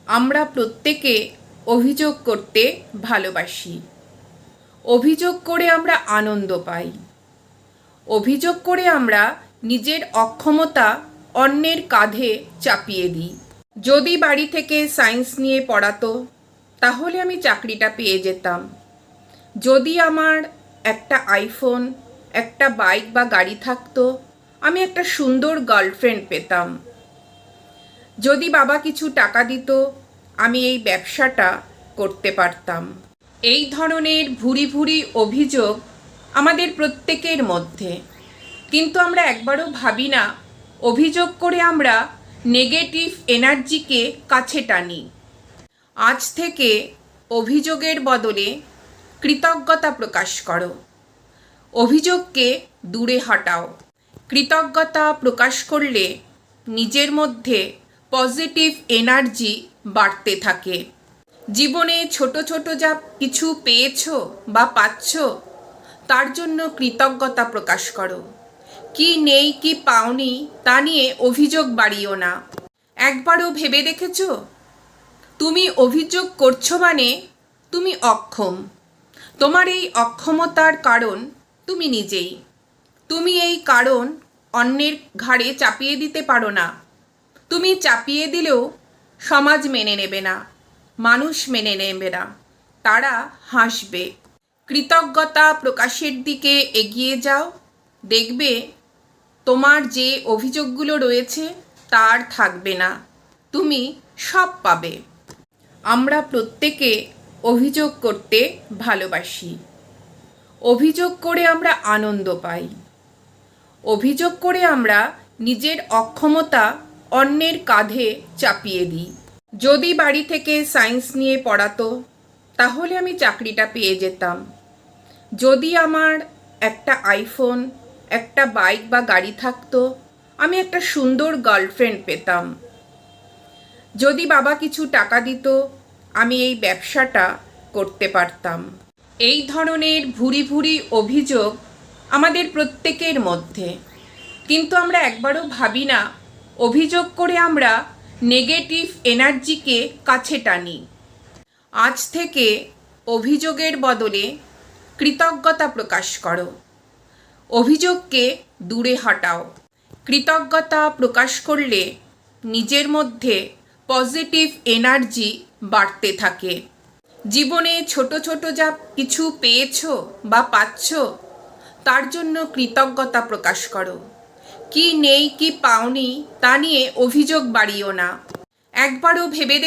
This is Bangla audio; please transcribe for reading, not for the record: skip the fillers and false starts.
আমরা প্রত্যেকে অভিযোগ করতে ভালোবাসি। অভিযোগ করে আমরা আনন্দ পাই। অভিযোগ করে আমরা নিজের অক্ষমতা অন্যের কাঁধে চাপিয়ে দিই। যদি বাড়ি থেকে সায়েন্স নিয়ে পড়াতো তাহলে আমি চাকরিটা পেয়ে যেতাম। যদি আমার একটা আইফোন, একটা বাইক বা গাড়ি থাকতো, আমি একটা সুন্দর গার্লফ্রেন্ড পেতাম। যদি বাবা কিছু টাকা দিত, আমি এই ব্যবসাটা করতে পারতাম। এই ধরনের ভুরি ভুরি অভিযোগ আমাদের প্রত্যেকের মধ্যে, কিন্তু আমরা একবারও ভাবি না অভিযোগ করে আমরা নেগেটিভ এনার্জিকে কাছে টানি। আজ থেকে অভিযোগের বদলে কৃতজ্ঞতা প্রকাশ করো। অভিযোগকে দূরে হটাও। কৃতজ্ঞতা প্রকাশ করলে নিজের মধ্যে পজিটিভ এনার্জি বাড়তে থাকে। জীবনে ছোট ছোট যা কিছু পেয়েছো বা পাচ্ছ, তার জন্য কৃতজ্ঞতা প্রকাশ করো। কি নেই কি পাওনি তা নিয়ে অভিযোগ বাড়িও না। একবারও ভেবে দেখেছো, তুমি অভিযোগ করছো মানে তুমি অক্ষম। তোমার এই অক্ষমতার কারণ তুমি নিজেই। তুমি এই কারণ অন্যের ঘাড়ে চাপিয়ে দিতে পারো না। তুমি চাপিয়ে দিলেও সমাজ মেনে নেবে না, মানুষ মেনে নেবে না, তারা হাসবে। কৃতজ্ঞতা প্রকাশের দিকে এগিয়ে যাও, দেখবে তোমার যে অভিযোগগুলো রয়েছে তার থাকবে না, তুমি সব পাবে। আমরা প্রত্যেকে অভিযোগ করতে ভালোবাসি। অভিযোগ করে আমরা আনন্দ পাই। অভিযোগ করে আমরা নিজের অক্ষমতা অন্যের কাঁধে চাপিয়ে দিই। যদি বাড়ি থেকে সায়েন্স নিয়ে পড়াতো তাহলে আমি চাকরিটা পেয়ে যেতাম। যদি আমার একটা আইফোন, একটা বাইক বা গাড়ি থাকতো, আমি একটা সুন্দর গার্লফ্রেন্ড পেতাম। যদি বাবা কিছু টাকা দিত, আমি এই ব্যবসাটা করতে পারতাম। এই ধরনের ভুরি ভুরি অভিযোগ আমাদের প্রত্যেকের মধ্যে, কিন্তু আমরা একবারও ভাবি না অভিযোগ করে আমরা নেগেটিভ এনার্জিকে কাছে টানি। আজ থেকে অভিযোগের বদলে কৃতজ্ঞতা প্রকাশ করো। অভিযোগকে দূরে হটাও। কৃতজ্ঞতা প্রকাশ করলে নিজের মধ্যে পজিটিভ এনার্জি বাড়তে থাকে। জীবনে ছোট ছোট যা কিছু পেয়েছো বা পাচ্ছ, তার জন্য কৃতজ্ঞতা প্রকাশ করো। কি নেই কি পাওনি তা নিয়ে অভিযোগ বাড়িও না। একবারও ভেবে